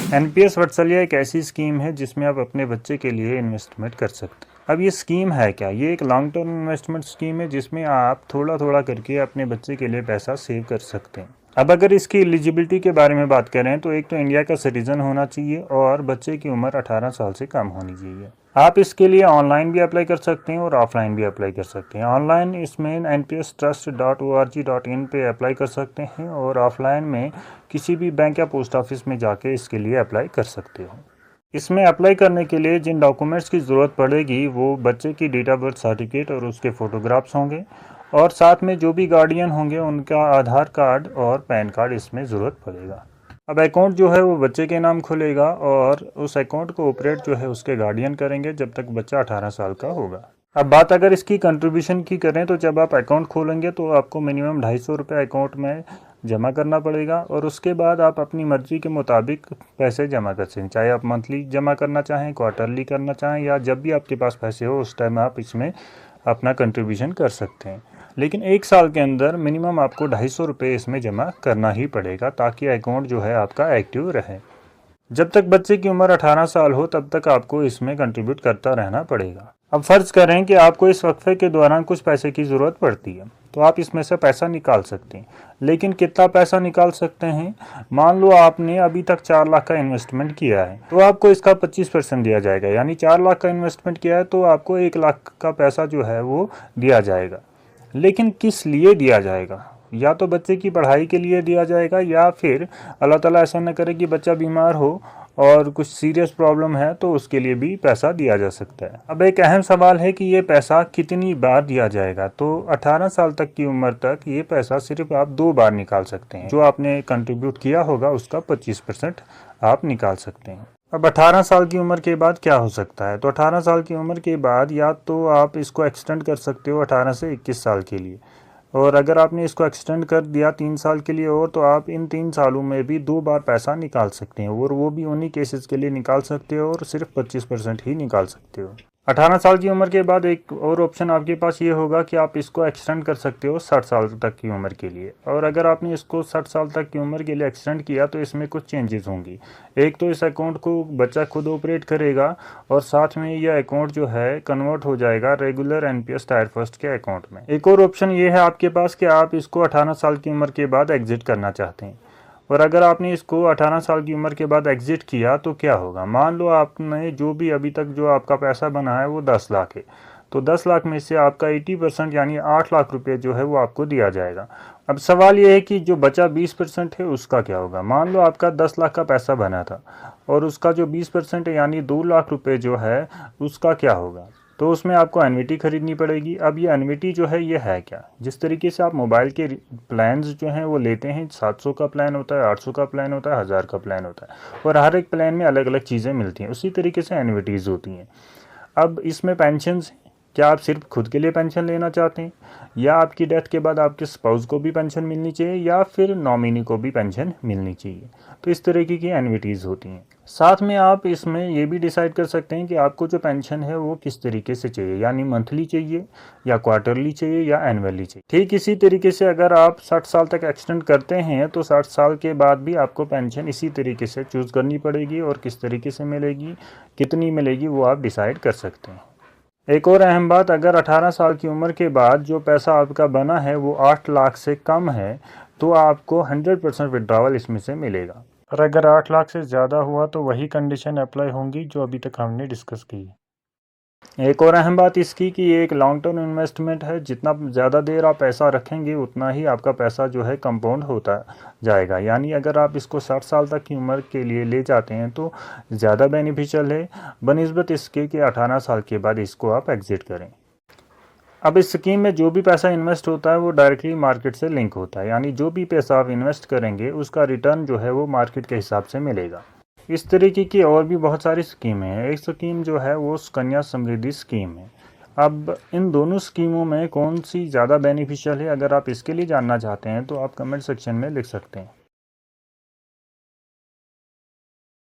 NPS Vatsalya एक ऐसी scheme है जिसमें आप अपने बच्चे के लिए इन्वेस्टमेंट कर सकते हैं। अब ये स्कीम है क्या? ये एक लॉन्ग टर्म इन्वेस्टमेंट स्कीम है जिसमें आप थोड़ा थोड़ा करके अपने बच्चे के लिए पैसा सेव कर सकते हैं। अब अगर इसकी एलिजिबिलिटी के बारे में बात करें तो एक तो इंडिया का सिटीजन होना चाहिए और बच्चे की उम्र 18 साल से कम होनी चाहिए। आप इसके लिए ऑनलाइन भी अप्लाई कर सकते हैं और ऑफलाइन भी अप्लाई कर सकते हैं। ऑनलाइन इसमें npstrust.org.in पे अप्लाई कर सकते हैं और ऑफलाइन में किसी भी बैंक या पोस्ट ऑफिस में जाके इसके लिए अप्लाई कर सकते हो। इसमें अप्लाई करने के लिए जिन डॉक्यूमेंट्स की ज़रूरत पड़ेगी वो बच्चे की डेट ऑफ बर्थ सर्टिफिकेट और उसके फ़ोटोग्राफ्स होंगे और साथ में जो भी गार्डियन होंगे उनका आधार कार्ड और पैन कार्ड इसमें ज़रूरत पड़ेगा। अब अकाउंट जो है वो बच्चे के नाम खुलेगा और उस अकाउंट को ऑपरेट जो है उसके गार्डियन करेंगे जब तक बच्चा 18 साल का होगा। अब बात अगर इसकी कंट्रीब्यूशन की करें तो जब आप अकाउंट खोलेंगे तो आपको मिनिमम 250 रुपये अकाउंट में जमा करना पड़ेगा और उसके बाद आप अपनी मर्ज़ी के मुताबिक पैसे जमा कर सकते हैं। चाहे आप मंथली जमा करना चाहें, क्वार्टरली करना चाहें या जब भी आपके पास पैसे हो उस टाइम आप इसमें अपना कंट्रीब्यूशन कर सकते हैं। लेकिन 1 साल के अंदर मिनिमम आपको 250 रुपये इसमें जमा करना ही पड़ेगा ताकि अकाउंट जो है आपका एक्टिव रहे। जब तक बच्चे की उम्र 18 साल हो तब तक आपको इसमें कंट्रीब्यूट करता रहना पड़ेगा। अब फ़र्ज़ करें कि आपको इस वक्फे के दौरान कुछ पैसे की ज़रूरत पड़ती है तो आप इसमें से पैसा निकाल सकते हैं। लेकिन कितना पैसा निकाल सकते हैं? मान लो आपने अभी तक 4 लाख का इन्वेस्टमेंट किया है तो आपको इसका 25% दिया जाएगा, यानी 4 लाख का इन्वेस्टमेंट किया है तो आपको 1 लाख का पैसा जो है वो दिया जाएगा। लेकिन किस लिए दिया जाएगा? या तो बच्चे की पढ़ाई के लिए दिया जाएगा या फिर अल्लाह ताला ऐसा न करे कि बच्चा बीमार हो और कुछ सीरियस प्रॉब्लम है तो उसके लिए भी पैसा दिया जा सकता है। अब एक अहम सवाल है कि ये पैसा कितनी बार दिया जाएगा। तो 18 साल तक की उम्र तक ये पैसा सिर्फ आप 2 बार निकाल सकते हैं। जो आपने कंट्रीब्यूट किया होगा उसका 25% आप निकाल सकते हैं। अब 18 साल की उम्र के बाद क्या हो सकता है? तो 18 साल की उम्र के बाद या तो आप इसको एक्सटेंड कर सकते हो 18 से 21 साल के लिए, और अगर आपने इसको एक्सटेंड कर दिया 3 साल के लिए और तो आप इन 3 सालों में भी 2 बार पैसा निकाल सकते हैं और वो भी उन्हीं केसेस के लिए निकाल सकते हो और सिर्फ 25% ही निकाल सकते हो। 18 साल की उम्र के बाद एक और ऑप्शन आपके पास ये होगा कि आप इसको एक्सटेंड कर सकते हो 60 साल तक की उम्र के लिए, और अगर आपने इसको 60 साल तक की उम्र के लिए एक्सटेंड किया तो इसमें कुछ चेंजेस होंगी। एक तो इस अकाउंट को बच्चा खुद ऑपरेट करेगा और साथ में यह अकाउंट जो है कन्वर्ट हो जाएगा रेगुलर एनपीएस टायर फर्स्ट के अकाउंट में। एक और ऑप्शन ये है आपके पास कि आप इसको 18 साल की उम्र के बाद एग्जिट करना चाहते हैं, और अगर आपने इसको 18 साल की उम्र के बाद एग्जिट किया तो क्या होगा? मान लो आपने जो भी अभी तक जो आपका पैसा बना है वो 10 लाख है, तो 10 लाख में से आपका 80% यानी 8 लाख रुपए जो है वो आपको दिया जाएगा। अब सवाल ये है कि जो बचा 20% है उसका क्या होगा? मान लो आपका 10 लाख का पैसा बना था और उसका जो 20% है यानी 2 लाख रुपये जो है उसका क्या होगा? तो उसमें आपको एन्युटी खरीदनी पड़ेगी। अब ये एन्युटी जो है ये है क्या? जिस तरीके से आप मोबाइल के प्लान्स जो हैं वो लेते हैं, 700 का प्लान होता है, 800 का प्लान होता है, 1000 का प्लान होता है और हर एक प्लान में अलग अलग चीज़ें मिलती हैं, उसी तरीके से एन्युटीज़ होती हैं। अब इसमें पेंशन्स, क्या आप सिर्फ खुद के लिए पेंशन लेना चाहते हैं या आपकी डेथ के बाद आपके स्पाउस को भी पेंशन मिलनी चाहिए या फिर नॉमिनी को भी पेंशन मिलनी चाहिए? तो इस तरीके की एन्युटीज़ होती हैं। साथ में आप इसमें ये भी डिसाइड कर सकते हैं कि आपको जो पेंशन है वो किस तरीके से चाहिए, यानी मंथली चाहिए या क्वार्टरली चाहिए या एनुअली चाहिए। ठीक इसी तरीके से अगर आप 60 साल तक एक्सटेंड करते हैं तो 60 साल के बाद भी आपको पेंशन इसी तरीके से चूज़ करनी पड़ेगी और किस तरीके से मिलेगी, कितनी मिलेगी वो आप डिसाइड कर सकते हैं। एक और अहम बात, अगर 18 साल की उम्र के बाद जो पैसा आपका बना है वो 8 लाख से कम है तो आपको 100% विड्रॉवल इसमें से मिलेगा, और अगर 8 लाख से ज़्यादा हुआ तो वही कंडीशन अप्लाई होंगी जो अभी तक हमने डिस्कस की। एक और अहम बात इसकी कि ये एक लॉन्ग टर्म इन्वेस्टमेंट है, जितना ज़्यादा देर आप पैसा रखेंगे उतना ही आपका पैसा जो है कंपाउंड होता जाएगा। यानी अगर आप इसको 60 साल तक की उम्र के लिए ले जाते हैं तो ज़्यादा बेनिफिशियल है बनिस्बत इसके कि 18 साल के बाद इसको आप एग्जिट करें। अब इस स्कीम में जो भी पैसा इन्वेस्ट होता है वो डायरेक्टली मार्केट से लिंक होता है, यानी जो भी पैसा आप इन्वेस्ट करेंगे उसका रिटर्न जो है वो मार्केट के हिसाब से मिलेगा। इस तरीके की और भी बहुत सारी स्कीमें हैं। एक स्कीम जो है वो सुकन्या समृद्धि स्कीम है। अब इन दोनों स्कीमों में कौन सी ज़्यादा बेनिफिशियल है, अगर आप इसके लिए जानना चाहते हैं तो आप कमेंट सेक्शन में लिख सकते हैं।